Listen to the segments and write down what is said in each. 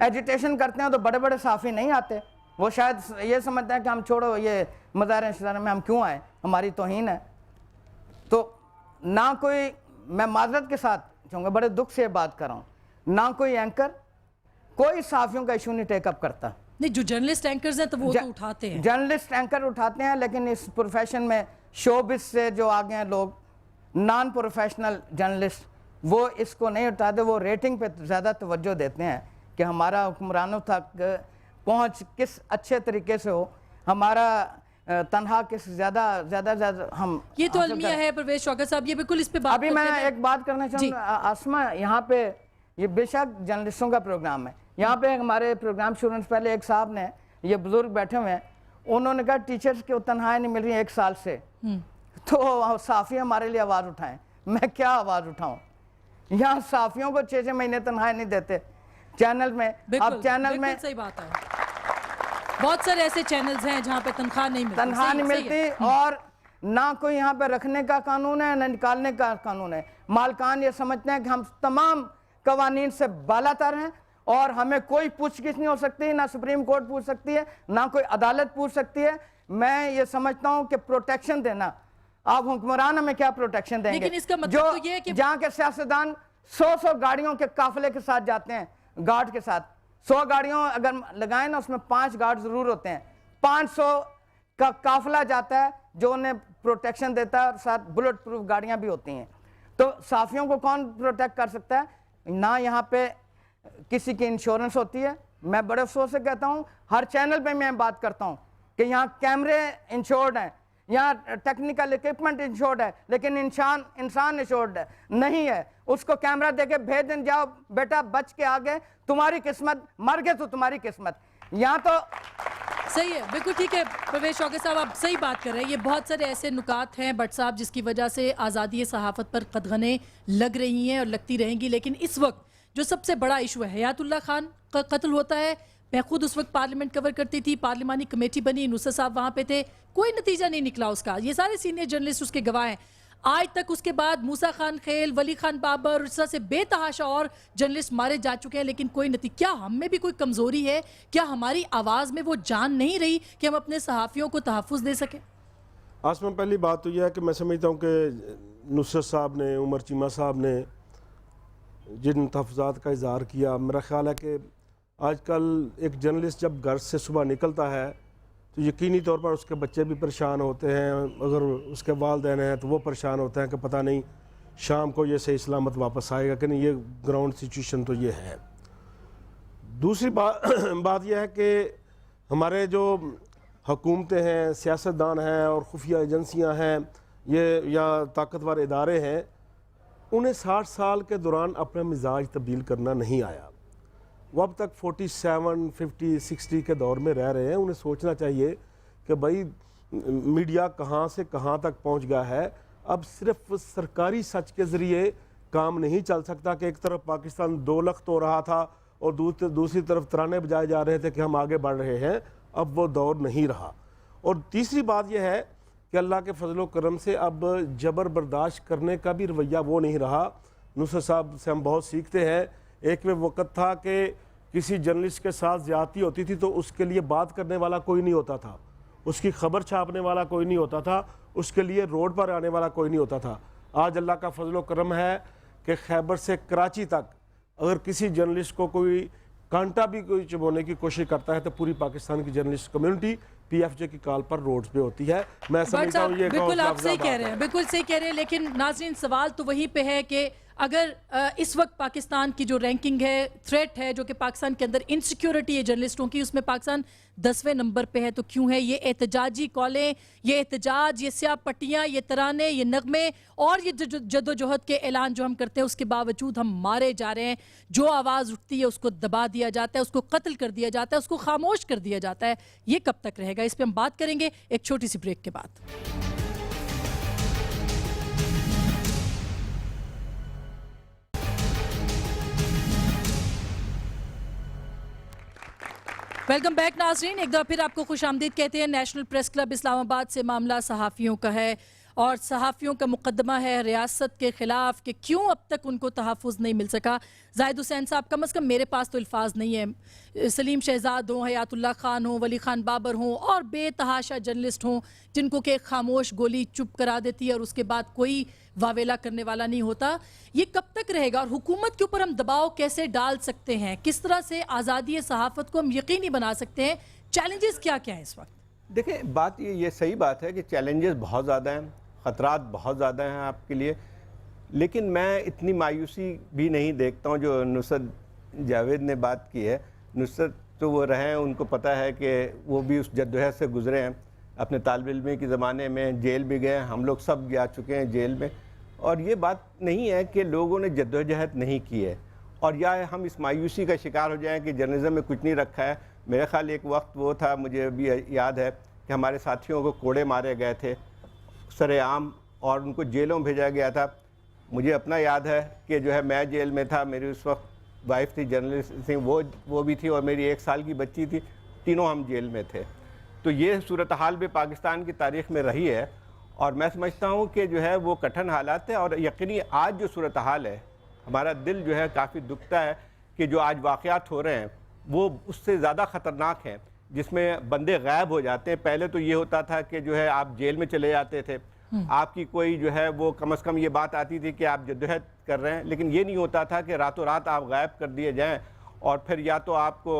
Agitation करते हैं तो बड़े बड़े साफ़ी नहीं आते, वो शायद ये समझते हैं कि हम छोड़ो ये मज़ाहिर शज़ार में हम क्यों आए, हमारी तौहीन है। तो ना कोई, मैं माजरत के साथ कहूँगा, बड़े दुख से बात कर रहा हूँ, ना कोई एंकर कोई साफ़ियों का इशू नहीं टेकअप करता। नहीं, जो जर्नलिस्ट एंकर्स हैं तो वो तो उठाते हैं, जर्नलिस्ट एंकर उठाते हैं, लेकिन इस प्रोफेशन में शोबिस से जो आ गए हैं लोग, नॉन प्रोफेशनल जर्नलिस्ट, वो इसको नहीं उठाते। वो रेटिंग पे ज़्यादा तवज्जो देते हैं कि हमारा हुक्मरानों तक पहुँच किस अच्छे तरीके से हो, हमारा तनहा किस ज़्यादा हम, ये तो अलमिया है परवेज शौकत साहब, ये बिल्कुल इस पे बात अभी मैं एक बात करना चाहूँ आसमा, यहाँ पे ये बेशक जर्नलिस्टों का प्रोग्राम है, यहाँ पे हमारे प्रोग्राम शुरू होने से पहले एक साहब ने, ये बुजुर्ग बैठे हुए हैं, उन्होंने कहा टीचर्स की तनख्वाहें नहीं मिल रही 1 साल से, तो साफ़ी हमारे लिए आवाज़ उठाएं। मैं क्या आवाज़ उठाऊं? यहाँ साफ़ियों को 6-6 महीने तनख्वाहें नहीं देते चैनल में। अब चैनल में सही बात है, बहुत सारे ऐसे चैनल्स हैं जहाँ पे तनख्वाह नहीं मिलती, और ना कोई यहाँ पे रखने का कानून है ना निकालने का कानून है। मालकान ये समझते हैं कि हम तमाम कवानीन से बालातर हैं और हमें कोई पूछगिछ नहीं हो सकती, ना सुप्रीम कोर्ट पूछ सकती है, ना कोई अदालत पूछ सकती है। मैं ये समझता हूँ कि प्रोटेक्शन देना, आप हुक्मरान हमें क्या प्रोटेक्शन देंगे? लेकिन इसका मतलब तो ये है कि जहाँ के सियासतदान 100 गाड़ियों के काफिले के साथ जाते हैं, गार्ड के साथ 100 गाड़ियों अगर लगाए ना, उसमें 5 गार्ड जरूर होते हैं, 500 का काफिला जाता है जो उन्हें प्रोटेक्शन देता है, और साथ बुलेट प्रूफ गाड़ियां भी होती हैं। तो साफियों को कौन प्रोटेक्ट कर सकता है? ना यहाँ पे किसी की इंश्योरेंस होती है। मैं बड़े अफसोस से कहता हूँ, हर चैनल पे मैं बात करता हूँ कि यहाँ कैमरे इंश्योर्ड हैं, यहाँ टेक्निकल इक्विपमेंट इंश्योर्ड है, लेकिन इंसान इंश्योर्ड नहीं है। उसको कैमरा देके भेज दें, जाओ बेटा बच के आ गए, तुम्हारी किस्मत, मर गए तो तुम्हारी किस्मत। यहाँ तो सही है, बिल्कुल ठीक है परवेज शौकत साहब, आप सही बात कर रहे हैं। ये बहुत सारे ऐसे नुकात हैं भट्ट साहब जिसकी वजह से आज़ादी सहाफ़त पर कदगनें लग रही हैं और लगती रहेंगी। लेकिन इस वक्त जो सबसे बड़ा इशू है, हयातुल्लाह खान का कत्ल होता है। मैं खुद उस वक्त पार्लियामेंट कवर करती थी, पार्लिमानी कमेटी बनी, नुसरत साहब वहाँ पे थे, कोई नतीजा नहीं निकला उसका। ये सारे सीनियर जर्नलिस्ट उसके गवाह हैं। आज तक उसके बाद मूसा खान खेल, वली खान बाबर, इस तरह से बेतहाशा और जर्नलिस्ट मारे जा चुके हैं, लेकिन कोई नतीजा। क्या हम में भी कोई कमज़ोरी है? क्या हमारी आवाज़ में वो जान नहीं रही कि हम अपने सहाफ़ियों को तहफ़्फ़ुज़ दे सकें? आसमा, पहली बात तो यह है कि मैं समझता हूँ कि नुसरत साहब ने, उमर चीमा साहब ने जिन तहफ़्फ़ुज़ात का इज़हार किया, मेरा ख़्याल है कि आजकल एक जर्नलिस्ट जब घर से सुबह निकलता है तो यकीनी तौर पर उसके बच्चे भी परेशान होते हैं, अगर उसके वालिदैन हैं तो वो परेशान होते हैं कि पता नहीं शाम को ये सही सलामत वापस आएगा कि नहीं। ये ग्राउंड सिचुएशन तो ये है। दूसरी बात यह है कि हमारे जो हुकूमतें हैं, सियासतदान हैं और खुफिया एजेंसियां हैं, ये या ताकतवर इदारे हैं, उन्हें 60 साल के दौरान अपना मिजाज तब्दील करना नहीं आया। वो अब तक 47, 50, 60 के दौर में रह रहे हैं। उन्हें सोचना चाहिए कि भाई मीडिया कहाँ से कहाँ तक पहुँच गया है। अब सिर्फ सरकारी सच के ज़रिए काम नहीं चल सकता कि एक तरफ पाकिस्तान 2 लाख तो रहा था और दूसरी तरफ तराने बजाए जा रहे थे कि हम आगे बढ़ रहे हैं। अब वो दौर नहीं रहा। और तीसरी बात यह है कि अल्लाह के फजलो करम से अब जबर बर्दाश्त करने का भी रवैया वो नहीं रहा। नुसरत साहब से हम बहुत सीखते हैं। एक में वक़्त था कि किसी जर्नलिस्ट के साथ ज़्यादती होती थी तो उसके लिए बात करने वाला कोई नहीं होता था, उसकी खबर छापने वाला कोई नहीं होता था, उसके लिए रोड पर आने वाला कोई नहीं होता था। आज अल्लाह का फजलो करम है कि खैबर से कराची तक अगर किसी जर्नलिस्ट को कोई कांटा भी कोई चुभोने की कोशिश करता है तो पूरी पाकिस्तान की जर्नलिस्ट कम्युनिटी PFJ की कॉल पर रोड्स पे होती है। मैं समझता हूँ ये बिल्कुल आप सही कह रहे हैं, बिल्कुल सही कह रहे हैं। लेकिन नाज़रीन, सवाल तो वहीं पे है कि अगर इस वक्त पाकिस्तान की जो रैंकिंग है, थ्रेट है जो कि पाकिस्तान के अंदर इनसिक्योरिटी है जर्नलिस्टों की, उसमें पाकिस्तान 10वें नंबर पे है, तो क्यों है? ये एहतजाजी कॉलें, ये एहतजाज, ये स्याह पट्टियाँ, ये तराने, ये नगमे और ये जदोजहद के ऐलान जो हम करते हैं, उसके बावजूद हम मारे जा रहे हैं। जो आवाज़ उठती है उसको दबा दिया जाता है, उसको कत्ल कर दिया जाता है, उसको खामोश कर दिया जाता है। ये कब तक रहेगा? इस पर हम बात करेंगे एक छोटी सी ब्रेक के बाद। वेलकम बैक नाजरीन, एक बार फिर आपको खुश आमदीद कहते हैं। नेशनल प्रेस क्लब इस्लामाबाद से मामला सहाफ़ियों का है। और सहाफ़ियों का मुकदमा है रियासत के ख़िलाफ़ कि क्यों अब तक उनको तहफ़्फ़ुज़ नहीं मिल सका। जाहिद हुसैन साहब, कम अज़ कम मेरे पास तो अल्फाज नहीं है। सलीम शहजाद हों, हयातुल्लाह ख़ान हों, वली ख़ान बाबर हों और बेतहाशा जर्नलिस्ट हों जिनको कि खामोश गोली चुप करा देती है और उसके बाद कोई वावेला करने वाला नहीं होता। ये कब तक रहेगा और हुकूमत के ऊपर हम दबाव कैसे डाल सकते हैं? किस तरह से आज़ादी सहाफ़त को हम यकीनी बना सकते हैं? चैलेंजेस क्या क्या हैं इस वक्त? देखिए, बात ये सही बात है कि चैलेंजेस बहुत ज़्यादा हैं, ख़तरात बहुत ज़्यादा हैं आपके लिए, लेकिन मैं इतनी मायूसी भी नहीं देखता हूँ जो नुसरत जावेद ने बात की है। नुसरत तो वो रहे हैं, उनको पता है कि वो भी उस जद्दोजहद से गुज़रे हैं। अपने तालिब इल्मी के ज़माने में जेल भी गए, हम लोग सब जा चुके हैं जेल में। और ये बात नहीं है कि लोगों ने जद्दोजहद नहीं की है और या हम इस मायूसी का शिकार हो जाएं कि जर्नलिज्म में कुछ नहीं रखा है। मेरे ख्याल एक वक्त वो था, मुझे अभी याद है कि हमारे साथियों को कोड़े मारे गए थे सरेआम और उनको जेलों में भेजा गया था। मुझे अपना याद है कि जो है मैं जेल में था, मेरी उस वक्त वाइफ थी जर्नलिस्ट थी, वो भी थी और मेरी 1 साल की बच्ची थी, तीनों हम जेल में थे। तो ये सूरत हाल भी पाकिस्तान की तारीख़ में रही है और मैं समझता हूँ कि जो है वो कठिन हालात है। और यकीनी आज जो सूरत हाल है, हमारा दिल जो है काफ़ी दुखता है कि जो आज वाक़यात हो रहे हैं वो उससे ज़्यादा ख़तरनाक हैं, जिसमें बंदे गायब हो जाते हैं। पहले तो ये होता था कि जो है आप जेल में चले जाते थे, आपकी कोई जो है वो कम से कम ये बात आती थी कि आप जद्दोजहद कर रहे हैं, लेकिन ये नहीं होता था कि रातों रात आप गायब कर दिए जाएं और फिर या तो आपको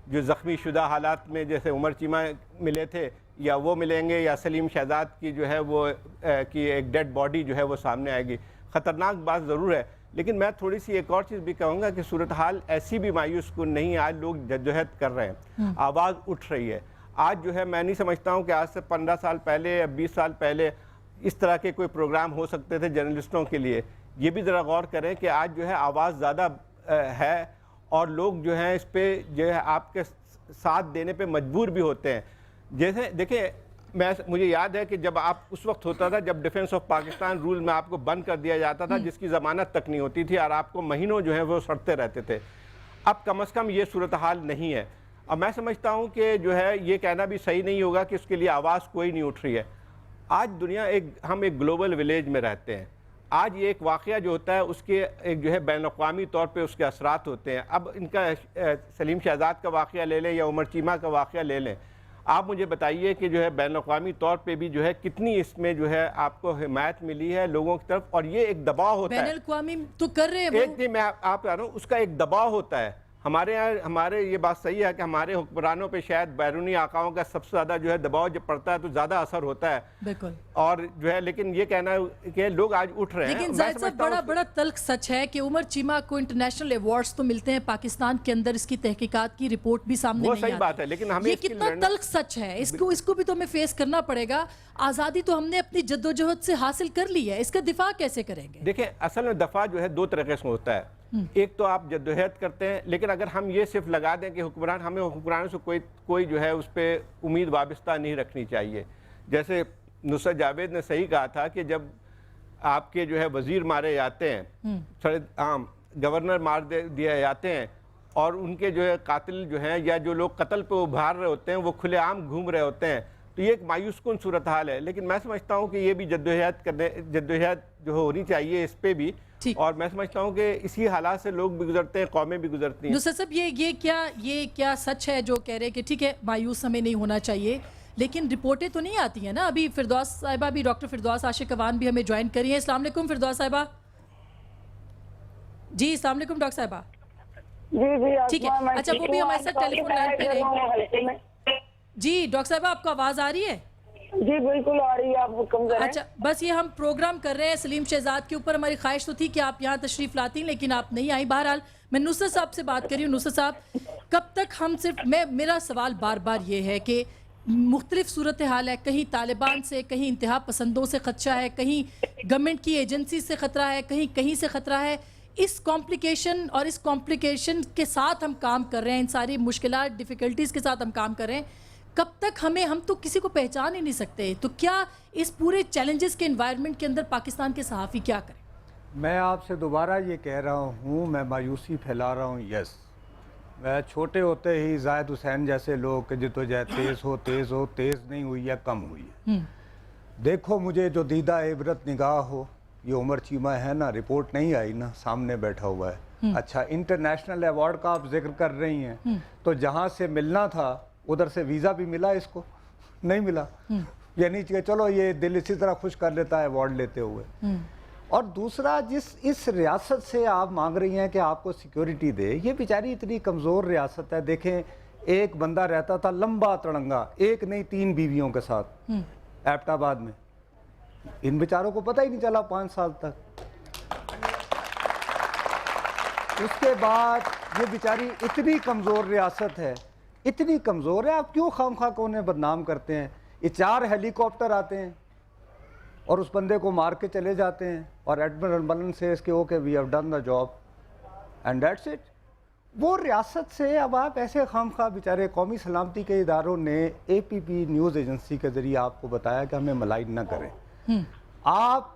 जो ज़ख्मी शुदा हालात में जैसे उमर चीमा मिले थे या वो मिलेंगे या सलीम शहजाद की जो है वो की एक डेड बॉडी जो है वो सामने आएगी। ख़तरनाक बात ज़रूर है, लेकिन मैं थोड़ी सी एक और चीज़ भी कहूँगा कि सूरत हाल ऐसी भी मायूस कुन नहीं। आज लोग जद्दोजहद कर रहे हैं, आवाज़ उठ रही है। आज जो है मैं नहीं समझता हूँ कि आज से 15 साल पहले या 20 साल पहले इस तरह के कोई प्रोग्राम हो सकते थे जर्नलिस्टों के लिए। ये भी ज़रा गौर करें कि आज जो है आवाज़ ज़्यादा है और लोग जो हैं इस पर जो है आपके साथ देने पे मजबूर भी होते हैं। जैसे देखिए, मुझे याद है कि जब आप उस वक्त होता था जब डिफेंस ऑफ पाकिस्तान रूल में आपको बंद कर दिया जाता था, जिसकी ज़मानत तक नहीं होती थी और आपको महीनों जो है वो सड़ते रहते थे। अब कम से कम ये सूरत हाल नहीं है। और मैं समझता हूँ कि जो है ये कहना भी सही नहीं होगा कि उसके लिए आवाज़ कोई नहीं उठ रही है। आज दुनिया हम एक ग्लोबल विलेज में रहते हैं। आज ये एक वाक़या जो होता है उसके एक जो है बैनुक़वामी तौर पे उसके असरात होते हैं। अब इनका सलीम शहजाद का वाक़या ले लें या उमर चीमा का वाक़या ले लें, आप मुझे बताइए कि जो है बैनुक़वामी तौर पे भी जो है कितनी इसमें जो है आपको हिमायत मिली है लोगों की तरफ, और ये एक दबाव होता है। बैनुल-अक़वामी तो कर रहे हैं एक नहीं, मैं आप कह रहा हूँ उसका एक दबाव होता है। हमारे यहाँ हमारे ये बात सही है कि हमारे हुक्मरानों पे शायद बैरूनी आकाओं का सबसे ज़्यादा जो है दबाव जब पड़ता है तो ज़्यादा असर होता है। बिल्कुल। और जो है लेकिन ये कहना है कि लोग आज उठ रहे हैं। लेकिन जाहिद साहब, बड़ा तल्ख सच है कि उमर चीमा को इंटरनेशनल अवार्ड्स तो मिलते हैं पाकिस्तान के अंदर, इसकी तहकीकात की रिपोर्ट भी सामने नहीं आती। वो सही बात है, लेकिन हमें ये कितना तल्ख सच है, इसको भी तो हमें फेस करना पड़ेगा। आज़ादी तो हमने अपनी जद्दोजहद से हासिल कर ली है, इसका दिफा कैसे करेंगे? देखिए, असल में दफा जो है 2 तरीके से होता है। एक तो आप जद्दोजहद करते हैं, लेकिन अगर हम ये सिर्फ लगा दें कि हमें हुक्मरानों से कोई जो है उस पर उम्मीद वाबस्ता नहीं रखनी चाहिए। जैसे नुसरत जावेद ने सही कहा था कि जब आपके जो है वजीर मारे जाते हैं, गवर्नर मार दिए जाते हैं और उनके जो है कातिल जो हैं या जो लोग कत्ल पे उभार रहे होते हैं वो खुलेआम घूम रहे होते हैं, तो ये एक मायूस कुन सूरत हाल है। लेकिन मैं समझता हूँ कि ये भी जद्दोजहद जो होनी चाहिए इस पर भी, और मैं समझता हूँ कि इसी हालात से लोग भी गुजरते हैं, कौमें भी गुजरती हैं। नुसरत साहब, ये क्या सच है जो कह रहे हैं कि ठीक है मायूस हमें नहीं होना चाहिए, लेकिन रिपोर्टें तो नहीं आती हैं ना। अभी फिरदौस साहिबा भी, डॉक्टर फिरदौस आशिक अवान भी हमें ज्वाइन करी है। अस्सलाम वालेकुम फिरदौस साहिबा। जी अस्सलाम वालेकुम डॉक्टर साहिबा। जी ठीक है, अच्छा वो भी हमारे साथ टेलीफोन लाइन पे रहेंगे। जी डॉक्टर साहिबा, आपको आवाज़ आ रही है? जी बिल्कुल आ रही है, आप हुक्म करें। अच्छा, बस ये हम प्रोग्राम कर रहे हैं सलीम शहजाद के ऊपर। हमारी ख्वाहिश तो थी कि आप यहाँ तशरीफ़ लाती, लेकिन आप नहीं आई। बहरहाल मैं नुसरत साहब से बात कर रही हूँ। नुसरत साहब, कब तक हम मेरा सवाल बार बार ये है कि मुख्तलिफ सूरत हाल है, कहीं तालिबान से, कहीं इंतहा पसंदों से खदशा है, कहीं गवर्नमेंट की एजेंसी से ख़तरा है, कहीं से ख़तरा है। इस कॉम्प्लिकेशन और इस कॉम्प्लिकेशन के साथ हम काम कर रहे हैं, इन सारी मुश्किलात डिफ़िकल्टीज़ के साथ हम काम कर रहे हैं। कब तक हम तो किसी को पहचान ही नहीं सकते। तो क्या इस पूरे चैलेंजेस के एनवायरनमेंट के अंदर पाकिस्तान के सहाफ़ी क्या करें? मैं आपसे दोबारा ये कह रहा हूँ, मैं मायूसी फैला रहा हूँ। यस, मैं छोटे होते ही जाहिद हुसैन जैसे लोग कि जितोजहद तेज़ हो तेज़ नहीं हुई है, कम हुई है। देखो मुझे जो दीदा इबरत निगाह हो, ये उमर चीमा है ना, रिपोर्ट नहीं आई ना, सामने बैठा हुआ है। अच्छा, इंटरनेशनल अवार्ड का आप जिक्र कर रही हैं, तो जहाँ से मिलना था उधर से वीज़ा भी मिला इसको? नहीं मिला। यानी कि चलो ये दिल इसी तरह खुश कर लेता है अवार्ड लेते हुए। और दूसरा, इस रियासत से आप मांग रही हैं कि आपको सिक्योरिटी दे, ये बेचारी इतनी कमज़ोर रियासत है। देखें, एक बंदा रहता था लंबा तड़ंगा, एक नहीं 3 बीवियों के साथ एबटाबाद में। इन बेचारों को पता ही नहीं चला 5 साल तक। उसके बाद ये बेचारी इतनी कमज़ोर रियासत है, इतनी कमज़ोर है, आप क्यों खामखा को उन्हें बदनाम करते हैं? ये 4 हेलीकॉप्टर आते हैं और उस बंदे को मार के चले जाते हैं, और एडमिरल मलन से इसके okay we have done the job and that's it. वो रियासत से अब आप ऐसे खामखा, बेचारे कौमी सलामती के इदारों ने APP न्यूज़ एजेंसी के ज़रिए आपको बताया कि हमें मलाइन न करें। आप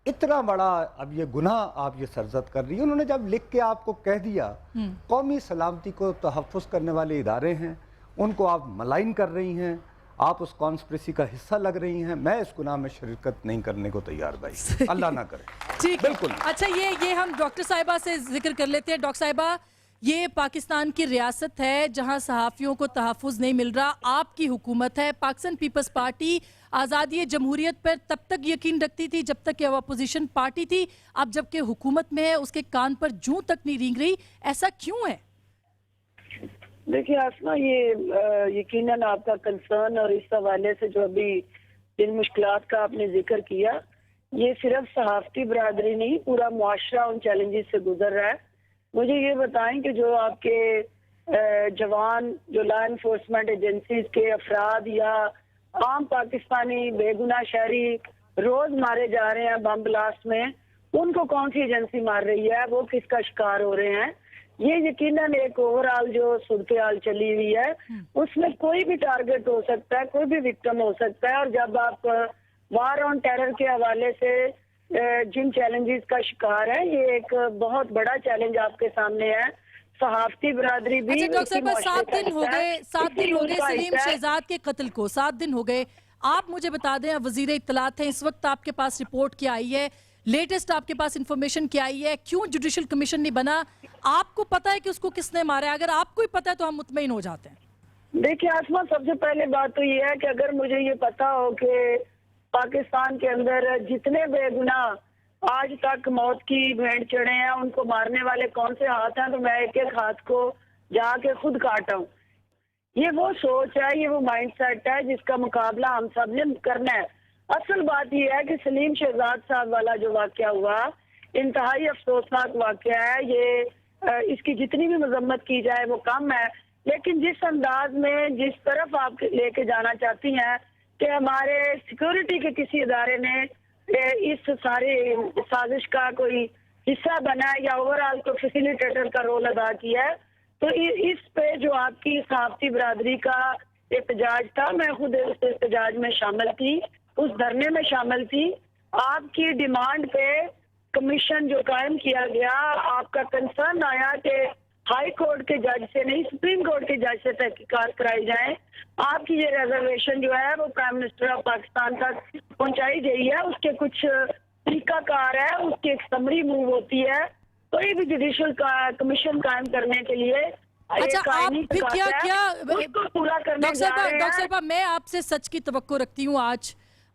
इतना बड़ा अब ये गुनाह आप ये सरजद कर रही है। उन्होंने जब लिख के आपको कह दिया कौमी सलामती को तहफ़्फ़ुज़ करने वाले इदारे हैं, उनको आप मलाइन कर रही हैं, आप उस कॉन्स्पिरेसी का हिस्सा लग रही हैं, मैं इस गुनाह में शिरकत नहीं करने को तैयार भाई, अल्लाह ना करे। ठीक, बिल्कुल। अच्छा, ये हम डॉक्टर साहिबा से जिक्र कर लेते हैं। डॉक्टर साहिबा, ये पाकिस्तान की रियासत है जहां सहाफ़ियों को तहफ़्फ़ुज़ नहीं मिल रहा, आपकी हुकूमत है। पाकिस्तान पीपल्स पार्टी आज़ादी जमहूरियत पर तब तक यकीन रखती थी जब तक कि वह अपोजिशन पार्टी थी, अब जबकि हुकूमत में है उसके कान पर जूं तक नहीं रेंग रही, ऐसा क्यों है? देखिए आसमा, ये यकीनन आपका कंसर्न और इस हवाले से जो अभी जिन मुश्किलात का आपने जिक्र किया, ये सिर्फ सहाफ़ती बरादरी नहीं, पूरा मुआशरा उन चैलेंजेस से गुजर रहा है। मुझे ये बताएं कि जो आपके जवान, जो लॉ इन्फोर्समेंट एजेंसीज के अफराद या आम पाकिस्तानी बेगुनाह शहरी रोज मारे जा रहे हैं बम ब्लास्ट में, उनको कौन सी एजेंसी मार रही है, वो किसका शिकार हो रहे हैं? ये यकीनन एक ओवरऑल जो सूरत हाल चली हुई है, उसमें कोई भी टारगेट हो सकता है, कोई भी विक्टिम हो सकता है। और जब आप वार ऑन टेरर के हवाले से जिन चैलेंजेस का शिकार है, ये एक बहुत बड़ा चैलेंज आपके सामने है। सहाफ़ती बरादरी भी। अच्छा डॉक्टर साहब, 7 दिन हो गए, 7 दिन हो गए सलीम शहजाद के कत्ल को, 7 दिन हो गए। आप मुझे बता दें, आप वजीर इत्तलात हैं, इस वक्त आपके पास रिपोर्ट क्या आई है, लेटेस्ट आपके पास इंफॉर्मेशन क्या आई है? क्यों जुडिशल कमीशन नहीं बना? आपको पता है कि उसको किसने मारा है? अगर आपको ही पता है तो हम मुतमईन हो जाते हैं। देखिए आसमा, सबसे पहले बात तो ये है कि अगर मुझे ये पता हो कि पाकिस्तान के अंदर जितने बेगुनाह आज तक मौत की भेंट चढ़े हैं, उनको मारने वाले कौन से हाथ हैं, तो मैं एक एक हाथ को जाके खुद काटा हूँ। ये वो सोच है, ये वो माइंडसेट है जिसका मुकाबला हम सब ने करना है। असल बात ये है कि सलीम शहजाद साहब वाला जो वाकया हुआ, इंतहाई अफसोसनाक वाकया है। ये इसकी जितनी भी मजम्मत की जाए वो कम है, लेकिन जिस अंदाज में, जिस तरफ आप लेके जाना चाहती हैं कि हमारे सिक्योरिटी के किसी इदारे ने इस सारे साजिश का कोई हिस्सा बना है या ओवरऑल को फैसिलिटेटर का रोल अदा किया है, तो इस पे जो आपकी सहाफ़ती बरादरी का एहतजाज था, मैं खुद उस एहतजाज में शामिल थी, उस धरने में शामिल थी। आपकी डिमांड पे कमीशन जो कायम किया गया, आपका कंसर्न आया कि हाई कोर्ट के जज से नहीं, सुप्रीम कोर्ट के जज से तहकीकात कराई जाए। आपकी ये रिजर्वेशन जो है वो प्राइम मिनिस्टर ऑफ पाकिस्तान तक पहुंचाई गई है, उसके कुछ तरीकाकार है, उसकी एक समरी मूव होती है। कोई भी जुडिशल कमीशन कायम करने के लिए अच्छा, आप फिर क्या उसको पूरा करने डॉक्टर जा रहे हैं। साहब, मैं आपसे सच की तवक्को रखती हूँ। आज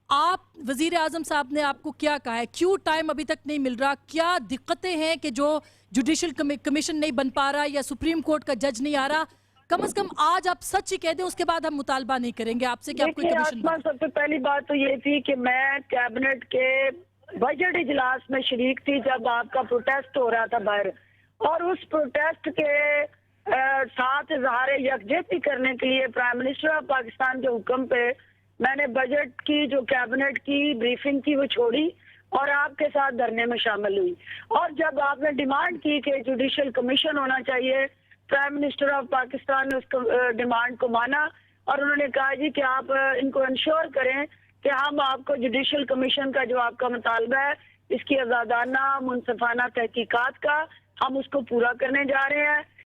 आप वजीर आजम साहब ने आपको क्या कहा है? क्यों टाइम अभी तक नहीं मिल रहा? क्या दिक्कतें हैं कि जो जुडिशल कमीशन नहीं बन पा रहा या सुप्रीम कोर्ट का जज नहीं आ रहा? कम से कम आज आप सच ही कह दें, उसके बाद हम मुतालबा नहीं करेंगे आपसे कि आप कोई कमीशन देखिए, सबसे पहली बात तो ये थी कि मैं कैबिनेट के बजट इजलास में शरीक थी जब आपका प्रोटेस्ट हो रहा था बाहर, और उस प्रोटेस्ट के साथ इजहार यकजहती करने के लिए प्राइम मिनिस्टर ऑफ पाकिस्तान के हुक्म पे मैंने बजट की जो कैबिनेट की ब्रीफिंग थी वो छोड़ी और आपके साथ धरने में शामिल हुई। और जब आपने डिमांड की कि जुडिशल कमीशन होना चाहिए, प्राइम मिनिस्टर ऑफ पाकिस्तान ने उस डिमांड को माना और उन्होंने कहा जी कि आप इनको इंश्योर करें कि हम आपको जुडिशल कमीशन का जो आपका मुतालबा है, इसकी आज़ादाना मुनसिफाना तहकीकात का, हम उसको पूरा करने जा रहे हैं।